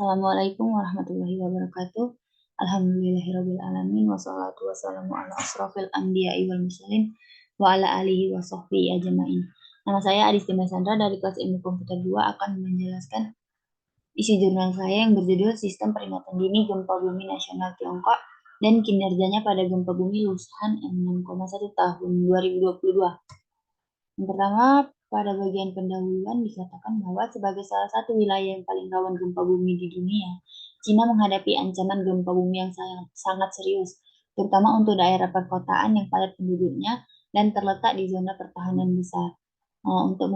Assalamualaikum warahmatullahi wabarakatuh. Alhamdulillahirabbil alamin wassalatu wassalamu ala asrofil anbiya'i wal mursalin wa ala alihi wa sahbihi ajmain. Nama saya Adistina Sandra dari kelas Ilmu Komputer 2 akan menjelaskan isi jurnal saya yang berjudul Sistem Peringatan Dini Gempa Bumi Nasional Tiongkok dan kinerjanya pada gempa bumi Lushan M6,1 tahun 2022. Yang pertama, pada bagian pendahuluan dikatakan bahwa sebagai salah satu wilayah yang paling rawan gempa bumi di dunia, Cina menghadapi ancaman gempa bumi yang sangat serius, terutama untuk daerah perkotaan yang padat penduduknya dan terletak di zona pertahanan besar. Untuk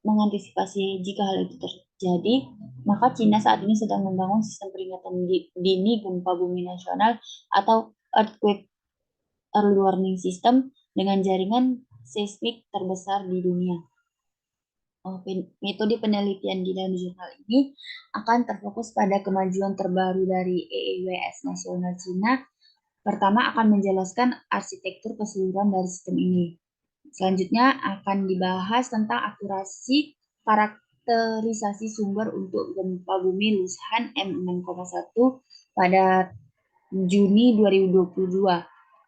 mengantisipasi jika hal itu terjadi, maka Cina saat ini sedang membangun sistem peringatan dini gempa bumi nasional atau Earthquake Early Warning System dengan jaringan seismik terbesar di dunia. Metode penelitian di dalam jurnal ini akan terfokus pada kemajuan terbaru dari EEWS nasional Cina. Pertama akan menjelaskan arsitektur keseluruhan dari sistem ini. Selanjutnya akan dibahas tentang akurasi karakterisasi sumber untuk gempa bumi Lushan M6,1 pada Juni 2022.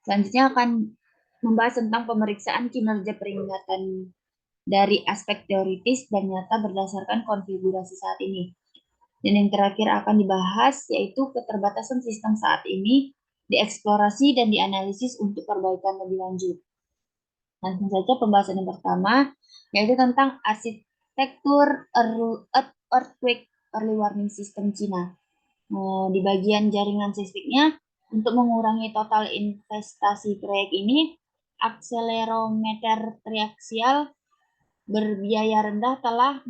Selanjutnya akan membahas tentang pemeriksaan kinerja peringatan dari aspek teoritis dan nyata berdasarkan konfigurasi saat ini. Dan yang terakhir akan dibahas yaitu keterbatasan sistem saat ini, dieksplorasi dan dianalisis untuk perbaikan lebih lanjut. Langsung saja pembahasan yang pertama, yaitu tentang arsitektur Earthquake Early Warning System Cina. Di bagian jaringan seismiknya, untuk mengurangi total investasi proyek ini, akselerometer triaksial berbiaya rendah telah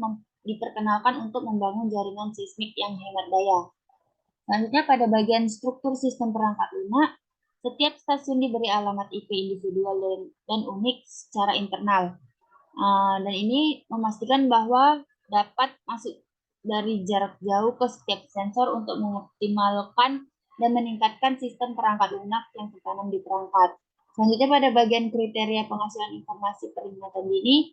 diperkenalkan untuk membangun jaringan seismik yang hemat daya. Selanjutnya pada bagian struktur sistem perangkat lunak, setiap stasiun diberi alamat IP individual dan unik secara internal. Dan ini memastikan bahwa dapat masuk dari jarak jauh ke setiap sensor untuk mengoptimalkan dan meningkatkan sistem perangkat lunak yang tertanam di perangkat. Selanjutnya pada bagian kriteria pengasuhan informasi peringatan dini,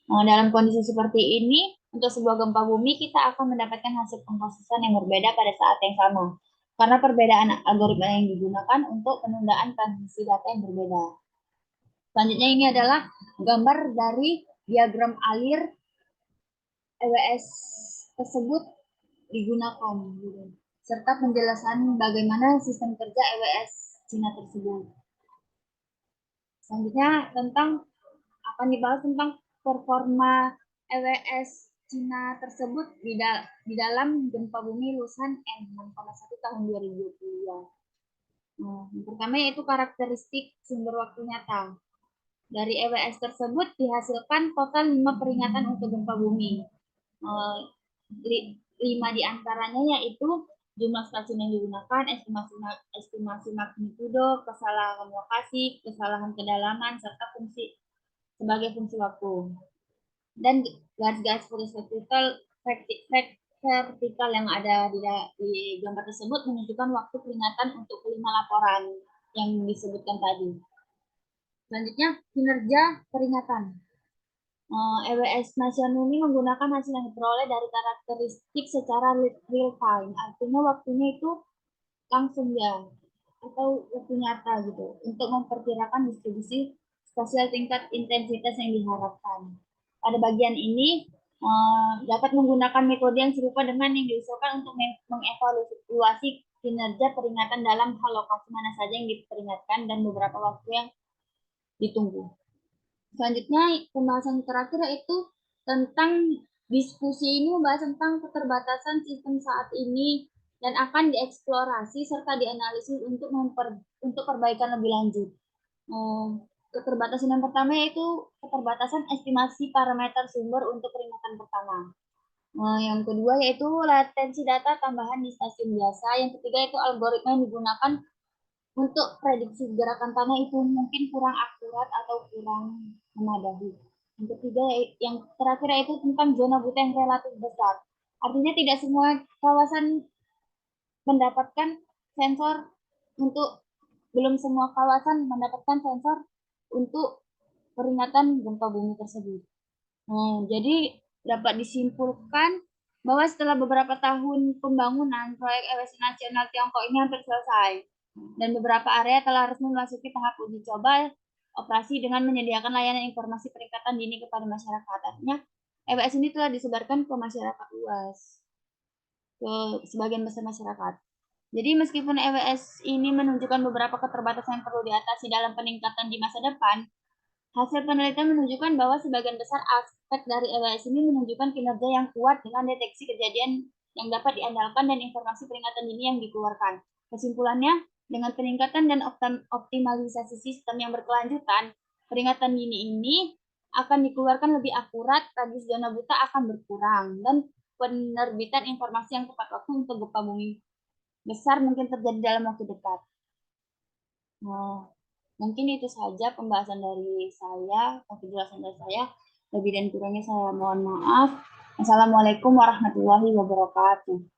dalam kondisi seperti ini, untuk sebuah gempa bumi, kita akan mendapatkan hasil pengkhususan yang berbeda pada saat yang sama. Karena perbedaan algoritma yang digunakan untuk penundaan transmisi data yang berbeda. Selanjutnya ini adalah gambar dari diagram alir EWS tersebut digunakan, serta penjelasan bagaimana sistem kerja EWS Cina tersebut. Selanjutnya akan dibahas tentang performa EWS Cina tersebut di dalam gempa bumi Lushan M6,1 tahun 2022. Yang pertama yaitu karakteristik sumber waktu nyata. Dari EWS tersebut dihasilkan total 5 peringatan untuk gempa bumi. 5 diantaranya yaitu jumlah stasiun yang digunakan, estimasi magnitudo, kesalahan lokasi, kesalahan kedalaman, serta sebagai fungsi waktu. Dan garis-garis vertikal yang ada di gambar tersebut menunjukkan waktu peringatan untuk kelima laporan yang disebutkan tadi. Selanjutnya, kinerja peringatan. EWS nasional ini menggunakan hasil yang diperoleh dari karakteristik secara real time. Artinya waktunya itu langsung ya, atau waktu nyata gitu, untuk memperkirakan distribusi spasial tingkat intensitas yang diharapkan. Pada bagian ini dapat menggunakan metode yang serupa dengan yang diusulkan untuk mengevaluasi kinerja peringatan dalam hal lokasi mana saja yang diperingatkan dan beberapa waktu yang ditunggu. Selanjutnya, pembahasan terakhir yaitu tentang diskusi ini membahas tentang keterbatasan sistem saat ini dan akan dieksplorasi serta dianalisis untuk perbaikan lebih lanjut. Keterbatasan yang pertama yaitu keterbatasan estimasi parameter sumber untuk peringatan pertama. Yang kedua yaitu latensi data tambahan di stasiun biasa. Yang ketiga yaitu algoritma yang digunakan untuk prediksi gerakan tanah itu mungkin kurang akurat atau kurang memadai. Yang terakhir yaitu tentang zona buta yang relatif besar. Artinya tidak semua kawasan mendapatkan sensor belum semua kawasan mendapatkan sensor untuk peringatan gempa bumi tersebut. Jadi dapat disimpulkan bahwa setelah beberapa tahun pembangunan, proyek EWS nasional Tiongkok ini hampir selesai. Dan beberapa area telah resmi memasuki tahap uji coba operasi dengan menyediakan layanan informasi peringkatan dini kepada masyarakat. Artinya, EWS ini telah disebarkan ke masyarakat luas, ke sebagian besar masyarakat. Jadi meskipun EWS ini menunjukkan beberapa keterbatasan yang perlu diatasi dalam peningkatan di masa depan, hasil penelitian menunjukkan bahwa sebagian besar aspek dari EWS ini menunjukkan kinerja yang kuat dengan deteksi kejadian yang dapat diandalkan dan informasi peringatan dini yang dikeluarkan. Kesimpulannya, dengan peningkatan dan optimalisasi sistem yang berkelanjutan, peringatan dini ini akan dikeluarkan lebih akurat, radius zona buta akan berkurang, dan penerbitan informasi yang tepat waktu untuk gempa bumi besar mungkin terjadi dalam waktu dekat. Nah, mungkin itu saja pembahasan dari saya, penjelasan dari saya. Lebih dan kurangnya saya mohon maaf. Assalamualaikum warahmatullahi wabarakatuh.